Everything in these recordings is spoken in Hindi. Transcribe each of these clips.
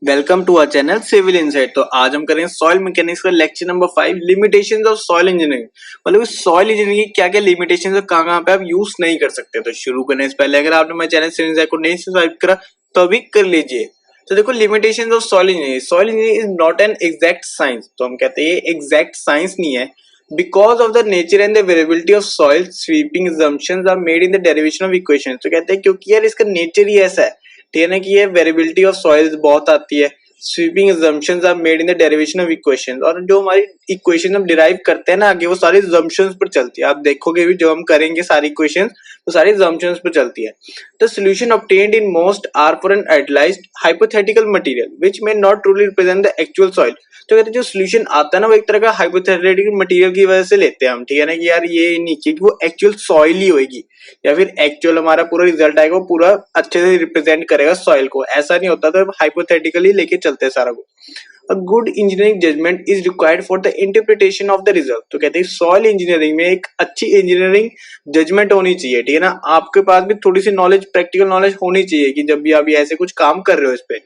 Welcome to our channel civil insight. तो आज हम करेंगे सॉइल मैकेनिक्स का lecture number 5, limitations of soil engineering. मतलब सॉइल इंजीनियरिंग की क्या क्या लिमिटेशंस और कहाँ पे आप यूज नहीं कर सकते। तो शुरू करने से पहले अगर आपने हमारे चैनल सिविल इनसाइट को नहीं सब्सक्राइब करा तो अभी कर लीजिए। तो देखो, limitations of soil engineering. Soil engineering is not an exact science. तो हम कहते हैं ये एग्जैक्ट साइंस नहीं है। Because of the nature and the variability of soil, sweeping assumptions are made in the derivation of equation. तो कहते हैं क्योंकि यार इसका नेचर ही ऐसा है, ठीक है ना, कि ये वेरिएबिलिटी ऑफ सॉइल्स बहुत आती है। Sweeping assumptions are made in the derivation of equations, और जो हमारी इक्वेशन हम डिराइव करते हैं ना आगे, वो सारी assumptions पर चलती है। आप देखोगे भी जब हम करेंगे सारी इक्वेशंस तो सारी assumptions पर चलती है। The solution obtained in most are for an idealised hypothetical material which may not truly represent the actual soil. तो कहते हैं जो सोल्यूशन आता है ना वो एक तरह का हाइपोथेटिकल मटेरियल की वजह से लेते हैं हम, ठीक है ना, कि यार ये नहीं कि वो एक्चुअल सॉइल ही होगी या फिर एक्चुअल हमारा पूरा रिजल्ट आएगा वो पूरा अच्छे से रिप्रेजेंट करेगा सॉइल को। ऐसा नहीं होता, तो हाइपोथेटिकली लेके चलते हैं सारा को। A good engineering judgment is required for the interpretation of the result। तो कहते हैं सॉइल इंजीनियरिंग में एक अच्छी इंजीनियरिंग जजमेंट होनी चाहिए, ठीक है ना। आपके पास भी थोड़ी सी नॉलेज, प्रैक्टिकल नॉलेज होनी चाहिए कि जब भी आप ऐसे कुछ काम कर रहे हो इस पे।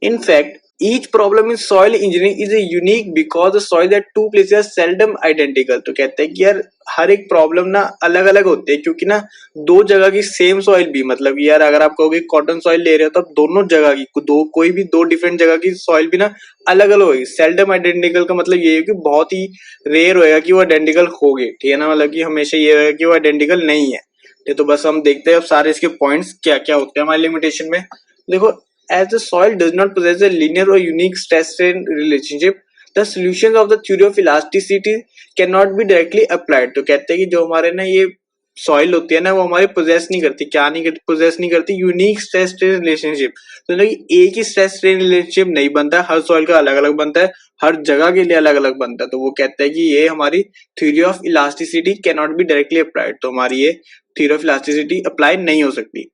In fact, each problem in soil engineering is a unique because the soil at two places are seldom identical। तो कहते हैं कि यार हर एक प्रॉब्लम ना अलग अलग होती है, क्योंकि ना दो जगह की सेम सॉइल भी, मतलब यार अगर आप कहोगे कॉटन सॉइल ले रहे हो तो आप दोनों जगह की कोई भी दो डिफरेंट जगह की सॉइल भी ना अलग अलग होगी। सेल्डम आइडेंटिकल का मतलब ये है कि बहुत ही रेयर होएगा कि वो आइडेंटिकल होगी, ठीक है ना, मतलब कि हमेशा ये होगा कि वो आइडेंटिकल नहीं है। तो बस हम देखते हैं अब सारे इसके पॉइंट्स क्या क्या होते हैं हमारे लिमिटेशन में। देखो, as the soil does not possess a linear or unique stress-strain relationship, the solutions of the theory of elasticity cannot be directly applied। तो कहते हैं कि जो हमारे ना ये सॉइल होती है ना वो हमारे पोजेस नहीं करती, क्या नहीं करती, पोजेस नहीं करती यूनिक स्ट्रेस स्ट्रेन रिलेशनशिप। तो एक ही स्ट्रेस स्ट्रेन रिलेशनशिप नहीं बनता है, हर सॉइल का अलग अलग बनता है, हर जगह के लिए अलग अलग बनता है। तो वो कहते हैं कि ये हमारी theory of elasticity can not be directly applied. तो हमारी ये थ्योरी ऑफ इलास्टिसिटी अप्लाई नहीं हो सकती।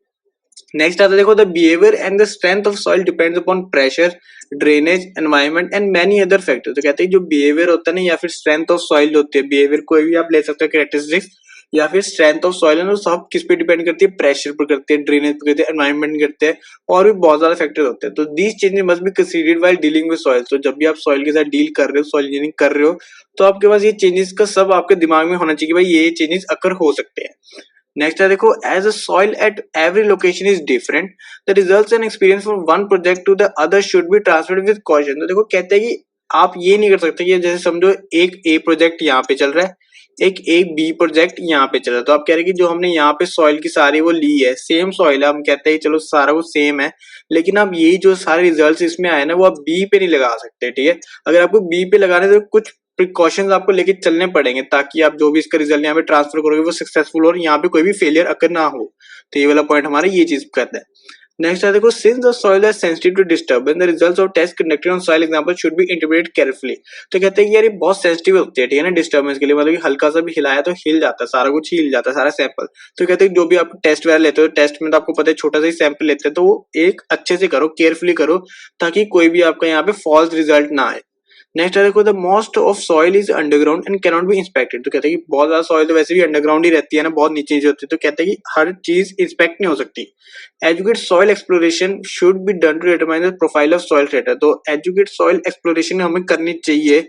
नेक्स्ट आता है, देखो, the behaviour and the strength of soil depends upon pressure, drainage, environment and many other factor. तो कहते हैं जो बिहेवियर होता है ना या फिर स्ट्रेंथ ऑफ सॉइल होती है, बिहेवियर कोई भी आप ले सकते हो कैरेक्टरिस्टिक्स, या फिर स्ट्रेंथ ऑफ सॉइल है ना, सब किस पे डिपेंड करती है, प्रेशर पर करती है, ड्रेनेज पर करती है, एनवायरनमेंट करते हैं, और भी बहुत ज्यादा फैक्टर होते हैं। तो these changes must be considered while dealing with soil. तो जब भी आप सॉइल के साथ डील कर रहे हो, सॉइल इंजीनियरिंग कर रहे हो, तो आपके पास ये चेंजेस का सब आपके दिमाग में होना चाहिए कि भाई ये चेंजेस अकर हो सकते हैं। नेक्स्ट है, देखो, as a soil at every location is different, the results and experience from one project to the other should be transferred with caution. तो देखो कहते हैं कि आप ये नहीं कर सकते कि जैसे समझो एक ए प्रोजेक्ट यहाँ पे चल रहा है, एक बी प्रोजेक्ट यहाँ पे चल रहा है। तो आप कह रहे हैं कि जो हमने यहाँ पे सॉइल की सारी वो ली है, सेम सॉइल है, हम कहते हैं चलो सारा वो सेम है, लेकिन आप यही जो सारे रिजल्ट्स इसमें आए ना वो आप बी पे नहीं लगा सकते, ठीक है। अगर आपको बी पे लगाने तो कुछ प्रिकॉशंस आपको लेके चलने पड़ेंगे ताकि आप जो भी इसका रिजल्ट यहाँ पे ट्रांसफर करोगे वो सक्सेसफुल हो और यहाँ पे कोई भी फेलियर अकर ना हो। तो ये वाला पॉइंट हमारा ये चीज कहता है। नेक्स्ट है, देखो, since the soil is sensitive to disturbance, the results of test conducted on soil example should be interpreted carefully. तो कहते हैं कि यार ये बहुत सेंसिटिव होती है, ठीक है ना, डिस्टर्बेंस के लिए, मतलब कि हल्का सा भी हिलाया तो हिल जाता है, सारा कुछ हिल जाता है, सारा सैंपल। तो कहते हैं जो भी आप टेस्ट वगैरह लेते हो, टेस्ट में तो आपको पता है छोटा सा ही सैंपल लेते हैं, तो वो एक अच्छे से करो, केयरफुली करो, ताकि कोई भी आपका यहाँ पे फॉल्स रिजल्ट ना आए। नेक्स्ट है, देखो, the most of soil is underground and can not B inspected. तो कहते हैं कि बहुत ज्यादा सॉइल तो वैसे भी अंडरग्राउंड ही रहती है ना, बहुत नीचे नीचे होती है, तो कहते हैं कि हर चीज इंस्पेक्ट नहीं हो सकती। Adequate soil exploration should be done to determine the profile of soil strata. तो एजुकेट सॉइल एक्सप्लोरेशन हमें करनी चाहिए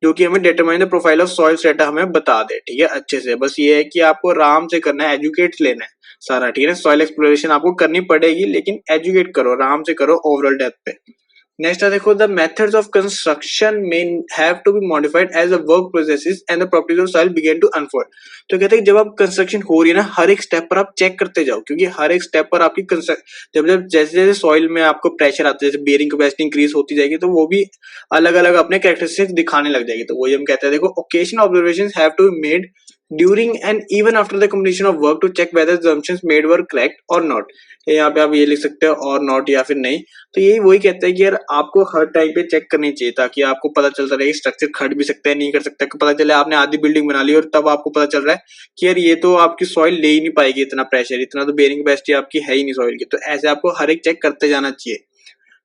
जो कि हमें determine the profile of soil strata हमें बता दे, ठीक है, अच्छे से। बस ये है कि आपको आराम से करना है, एजुकेट लेना है सारा, ठीक है। सॉइल एक्सप्लोरेशन आपको करनी पड़ेगी, लेकिन एजुकेट करो, आराम से करो, ओवरऑल डेप्थ पे। नेक्स्ट है, देखो, the methods of construction may have to be modified as the work processes and the properties of soil begin to unfold. तो कहते हैं जब आप कंस्ट्रक्शन हो रही है ना, हर एक स्टेप पर आप चेक करते जाओ, क्योंकि हर एक स्टेप पर आपकी जब जब जैसे जैसे सॉइल में आपको प्रेशर आता है, जैसे बेयरिंग कैपेसिटी इंक्रीज होती जाएगी, तो वो भी अलग अलग अपने कैरेक्टरिस्टिक्स दिखाने लग जाएगी। तो वही हम कहते हैं, देखो, occasional observations have to be made during and even after the completion of work to check whether assumptions made were correct or not। यहाँ पे आप ये लिख सकते हो और नॉट या फिर नहीं। तो यही वही कहता है कि यार आपको हर टाइम पे चेक करनी चाहिए ताकि आपको पता चलता रहे स्ट्रक्चर खड़ भी सकता है, नहीं कर सकता, पता चले आपने आधी बिल्डिंग बना ली और तब आपको पता चल रहा है कि यार ये तो आपकी सॉइल ले ही नहीं पाएगी, इतना प्रेशर, इतना तो बेयरिंग कैपेसिटी आपकी है ही नहीं सॉइल की। तो ऐसे आपको हर एक चेक करते जाना चाहिए।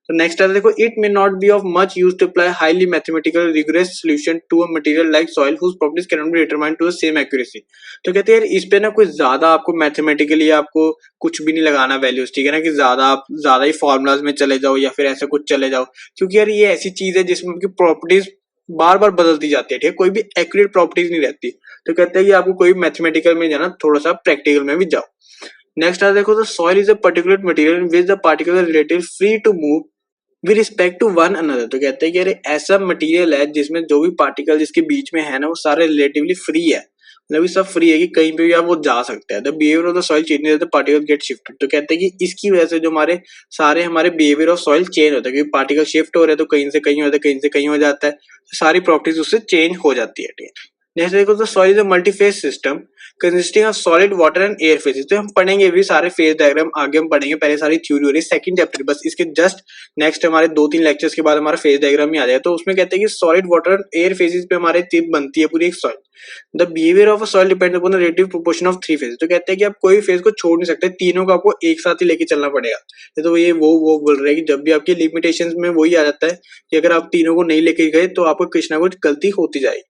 तो नेक्स्ट आता है देखो, it may not be of much use to apply highly mathematical rigorous solution to a material like soil whose properties can not be determined to the same accuracy. तो कहते हैं यार इस पे ना कुछ ज्यादा आपको मैथमेटिकली आपको कुछ भी नहीं लगाना वैल्यूज, ठीक है ना, कि ज्यादा आप ज्यादा ही फॉर्मुलाज में चले जाओ या फिर ऐसा कुछ चले जाओ, क्योंकि यार ये ऐसी चीज है जिसमें आपकी प्रॉपर्टीज बार बार बदलती जाती है, ठीक है, कोई भी एक्यूरेट प्रॉपर्टीज नहीं रहती। तो कहते हैं कि आपको कोई मैथमेटिकल में जाना, थोड़ा सा प्रैक्टिकल में भी जाओ। नेक्स्ट आता देखो, the soil is a particular material in which the particle relative free to move with respect to one another. तो कहते हैं कि अरे ऐसा मटेरियल है जिसमें जो भी पार्टिकल जिसके बीच में है ना वो सारे रिलेटिवली फ्री है, मतलब ये सब फ्री है कि कहीं पे भी आप वो जा सकते हैं। The behaviour of the soil changes the particle gate shifted. तो कहते हैं कि इसकी वजह से जो हमारे बिहेवियर ऑफ सॉइल चेंज होता है, क्योंकि पार्टिकल शिफ्ट हो रहे हैं तो कहीं से कहीं होता है, कहीं से कहीं हो जाता है, तो सारी प्रॉपर्टीज उससे चेंज हो जाती है, ठीक है। नेक्स्ट देखो, the soil is a multiphase system consisting of solid water and air phases. तो हम पढ़ेंगे भी सारे फेज डायग्राम, आगे हम पढ़ेंगे, पहले सारी थ्योरी हो रही है सेकंड चैप्टर, बस इसके जस्ट नेक्स्ट हमारे 2-3 लेक्चर्स के बाद हमारा फेज डायग्राम ही आ जाएगा। तो उसमें कहते हैं कि solid water and air phases पे हमारे टिप बनती है पूरी एक soil. The behaviour of a soil depends upon the relative proportion of 3 phases. तो कहते हैं कि आप कोई फेज को छोड़ नहीं सकते, तीनों को आपको एक साथ ही लेके चलना पड़ेगा। तो ये वो बोल रहे हैं कि जब भी आपकी लिमिटेशंस में वही आ जाता है कि अगर आप तीनों को नहीं लेके गए तो आपको कुछ ना कुछ गलती होती जाएगी।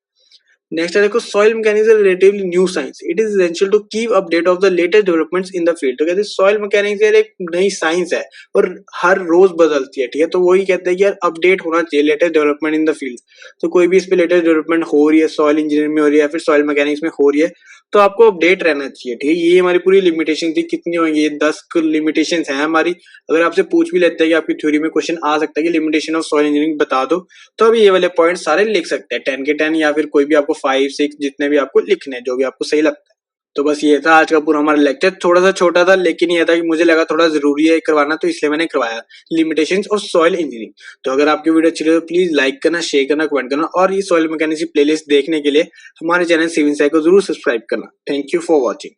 नेक्स्ट है देखो, soil mechanics is relatively new science, it is essential to keep update of the latest developments in the field. तो कहते हैं सॉइल मैकेनिक्स यार एक नई साइंस है और हर रोज बदलती है, ठीक है, तो वही कहते हैं कि यार अपडेट होना चाहिए latest development in the field. तो कोई भी इस पे लेटेस्ट डेवलपमेंट हो रही है, सॉइल इंजीनियरिंग में हो रही है या फिर सॉइल मैकेनिक्स में हो रही है, तो आपको अपडेट रहना चाहिए, ठीक है। ये हमारी पूरी लिमिटेशन थी, कितनी होंगी, 10 लिमिटेशन है हमारी। अगर आपसे पूछ भी लेते हैं कि आपकी थ्योरी में क्वेश्चन आ सकता है कि लिमिटेशन ऑफ सॉइल इंजीनियरिंग बता दो, तो अभी ये वाले पॉइंट सारे लिख सकते हैं 10 के 10, या फिर कोई भी आपको 5-6 जितने भी आपको लिखने हैं, जो भी आपको सही लगता है। तो बस ये था आज का पूरा हमारा लेक्चर, थोड़ा सा छोटा था लेकिन ये था कि मुझे लगा थोड़ा जरूरी है करवाना, तो इसलिए मैंने करवाया लिमिटेशंस और सॉइल इंजीनियरिंग। तो अगर आपकी वीडियो अच्छी लगे तो प्लीज लाइक करना, शेयर करना, कमेंट करना, और ये सॉइल मैकेनिक्स प्लेलिस्ट देखने के लिए हमारे चैनल सिविल साइंस को जरूर सब्सक्राइब करना। Thank you for watching.